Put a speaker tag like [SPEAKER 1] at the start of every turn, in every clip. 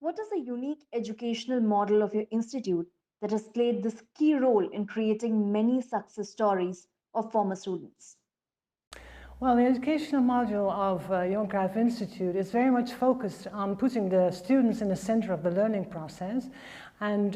[SPEAKER 1] What is the unique educational model of your institute that has played this key role in creating many success stories of former students?
[SPEAKER 2] Well, the educational module of Johan Cruyff Institute is very much focused on putting the students in the center of the learning process. And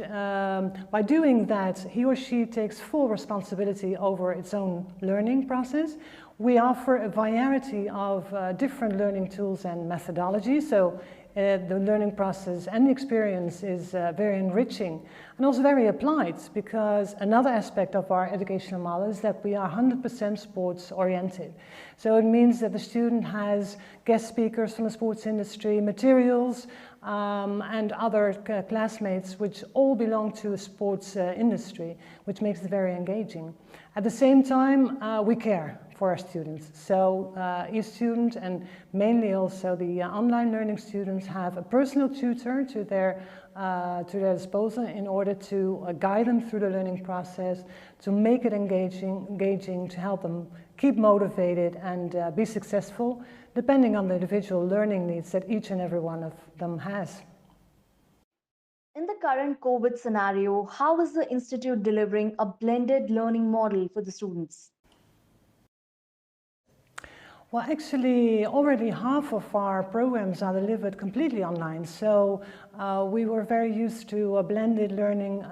[SPEAKER 2] by doing that, he or she takes full responsibility over its own learning process. We offer a variety of different learning tools and methodologies. So the learning process and the experience is very enriching and also very applied, because another aspect of our educational model is that we are 100% sports oriented. So it means that the student has guest speakers from the sports industry, materials, and other classmates which all belong to the sports industry, which makes it very engaging. At the same time, we care for our students. So each student, and mainly also the online learning students, have a personal tutor to their disposal in order to guide them through the learning process, to make it engaging, to help them keep motivated and be successful, depending on the individual learning needs that each and every one of them has.
[SPEAKER 1] In the current COVID scenario, how is the Institute delivering a blended learning model for the students?
[SPEAKER 2] Well, actually, already half of our programs are delivered completely online. So we were very used to blended learning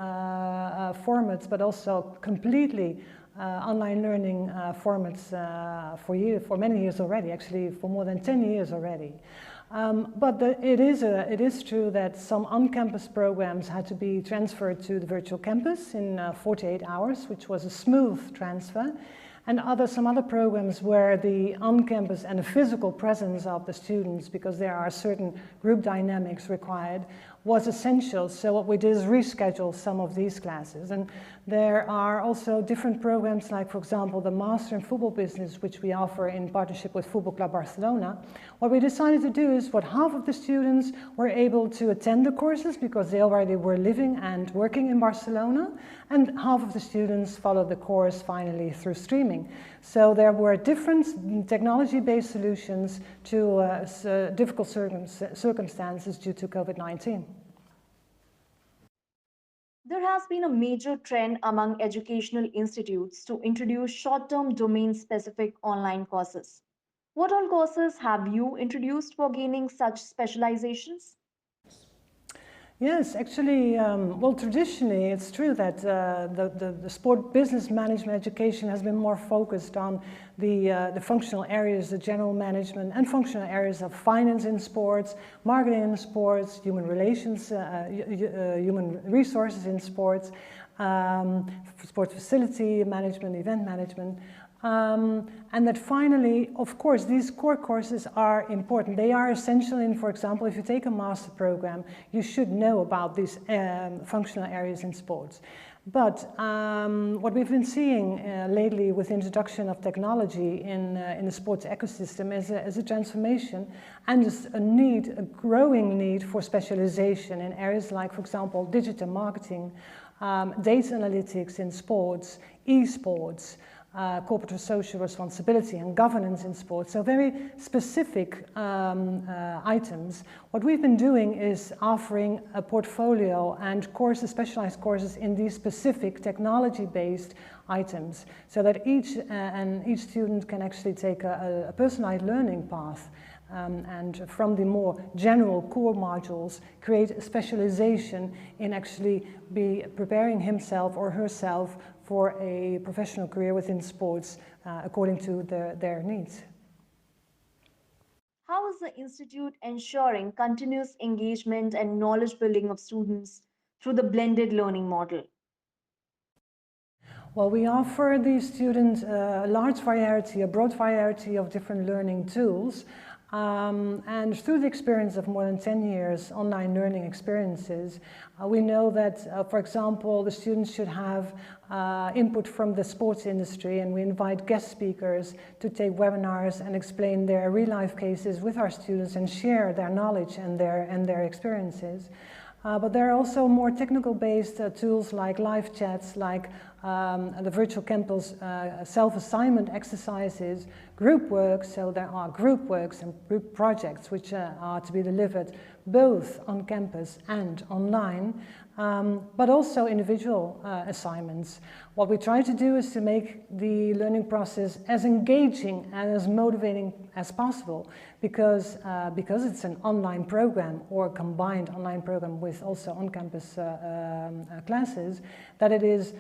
[SPEAKER 2] formats, but also completely online learning formats for many years already, actually for more than 10 years already. But it is true that some on-campus programs had to be transferred to the virtual campus in 48 hours, which was a smooth transfer. And some other programs where the on-campus and the physical presence of the students, because there are certain group dynamics required, was essential. So what we did is reschedule some of these classes. And there are also different programs, like, for example, the Master in Football Business, which we offer in partnership with Football Club Barcelona. What we decided to do is half of the students were able to attend the courses because they already were living and working in Barcelona, and half of the students followed the course finally through streaming. So there were different technology-based solutions to difficult circumstances due to COVID-19.
[SPEAKER 1] There has been a major trend among educational institutes to introduce short-term domain-specific online courses. What all courses have you introduced for gaining such specializations?
[SPEAKER 2] Yes, actually, well, traditionally it's true that the sport business management education has been more focused on the functional areas, the general management and functional areas of finance in sports, marketing in sports, human relations, human resources in sports, sports facility management, event management. And that finally, of course, these core courses are important. They are essential in, for example, if you take a master program, you should know about these functional areas in sports. But what we've been seeing lately with the introduction of technology in the sports ecosystem is a transformation and a growing need for specialization in areas like, for example, digital marketing, data analytics in sports, esports, corporate social responsibility and governance in sports, so very specific items. What we've been doing is offering a portfolio and courses, specialized courses in these specific technology-based items, so that each student can actually take a personalized learning path. And from the more general core modules, create a specialization in actually be preparing himself or herself for a professional career within sports according to their needs.
[SPEAKER 1] How is the Institute ensuring continuous engagement and knowledge building of students through the blended learning model?
[SPEAKER 2] Well, we offer the students a broad variety of different learning tools. And through the experience of more than 10 years online learning experiences, we know that, for example, the students should have input from the sports industry, and we invite guest speakers to take webinars and explain their real-life cases with our students and share their knowledge and their experiences. But there are also more technical-based tools like live chats, like the virtual campus self-assignment exercises, group work. So there are group works and group projects which are to be delivered both on campus and online, but also individual assignments. What we try to do is to make the learning process as engaging and as motivating as possible, because it's an online program or combined online program with also on-campus classes, that it is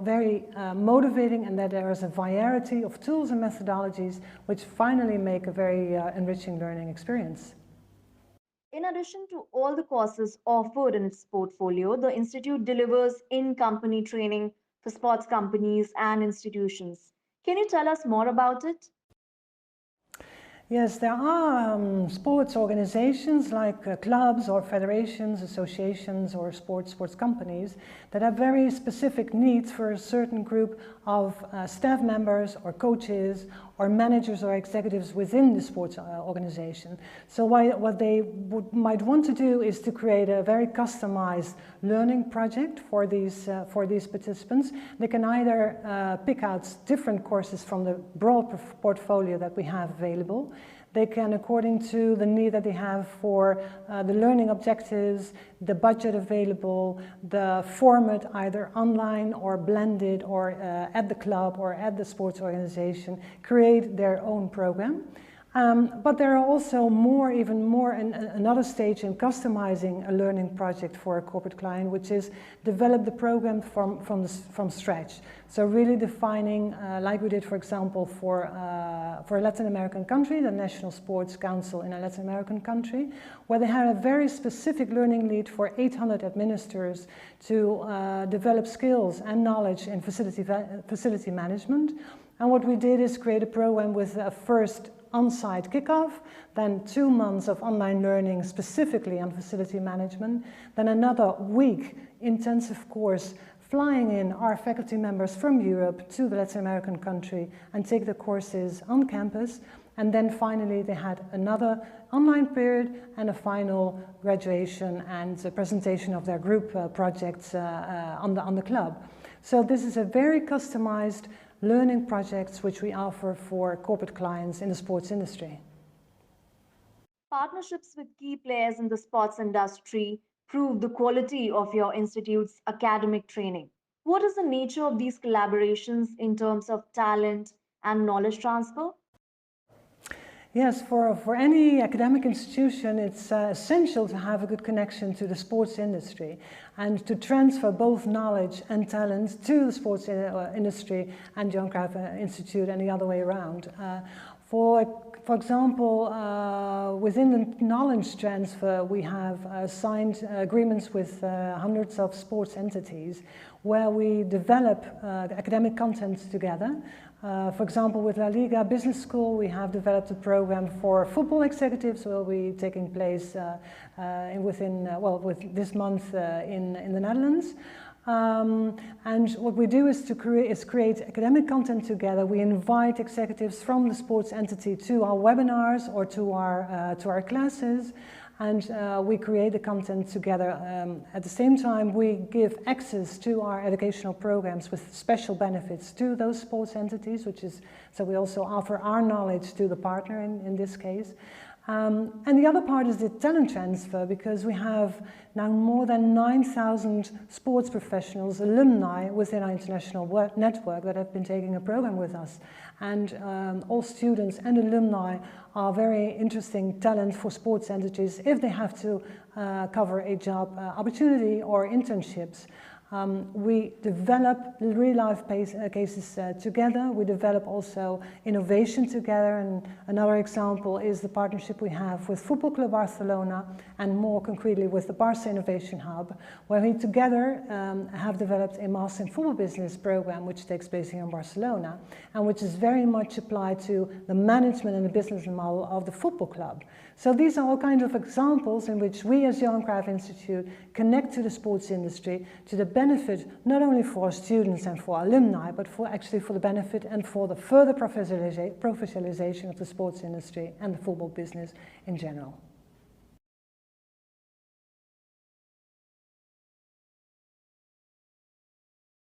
[SPEAKER 2] very motivating, and that there is a variety of tools and methodologies which finally make a very enriching learning experience.
[SPEAKER 1] In addition to all the courses offered in its portfolio, the Institute delivers in company training for sports companies and institutions. Can you tell us more about it?
[SPEAKER 2] Yes, there are sports organizations like clubs or federations, associations, or sports companies that have very specific needs for a certain group of staff members or coaches or managers or executives within the sports organization. So what they might want to do is to create a very customized learning project for these participants. They can either pick out different courses from the broad portfolio that we have available. They can, according to the need that they have for the learning objectives, the budget available, the format, either online or blended or at the club or at the sports organization, create their own program. But there are also even more, another stage in customizing a learning project for a corporate client, which is develop the program from scratch. So really defining, like we did, for example, for a Latin American country, the National Sports Council in a Latin American country, where they had a very specific learning lead for 800 administrators to develop skills and knowledge in facility management. And what we did is create a program with a first on-site kickoff, then 2 months of online learning specifically on facility management, then another week intensive course flying in our faculty members from Europe to the Latin American country and take the courses on campus. And then finally they had another online period and a final graduation and a presentation of their group projects on the club. So this is a very customized learning projects which we offer for corporate clients in the sports industry.
[SPEAKER 1] Partnerships with key players in the sports industry prove the quality of your institute's academic training. What is the nature of these collaborations in terms of talent and knowledge transfer?
[SPEAKER 2] Yes, for any academic institution, it's essential to have a good connection to the sports industry and to transfer both knowledge and talent to the sports industry and Johan Cruyff Institute and the other way around. For example, within the knowledge transfer, we have signed agreements with hundreds of sports entities where we develop academic content together. For example, with La Liga Business School, we have developed a program for football executives will be taking place with this month in the Netherlands. And what we do is create academic content together. We invite executives from the sports entity to our webinars or to our classes, and we create the content together. At the same time, we give access to our educational programs with special benefits to those sports entities, so we also offer our knowledge to the partner in this case. And the other part is the talent transfer, because we have now more than 9,000 sports professionals, alumni within our international network that have been taking a program with us. And all students and alumni are very interesting talent for sports entities if they have to cover a job opportunity or internships. We develop real-life cases together. We develop also innovation together, and another example is the partnership we have with Football Club Barcelona, and more concretely with the Barca Innovation Hub, where we together have developed a Master in Football Business program which takes place here in Barcelona, and which is very much applied to the management and the business model of the football club. So these are all kinds of examples in which we as Johan Cruyff Institute connect to the sports industry to the benefit not only for our students and for our alumni, but for the benefit and for the further professionalization of the sports industry and the football business in general.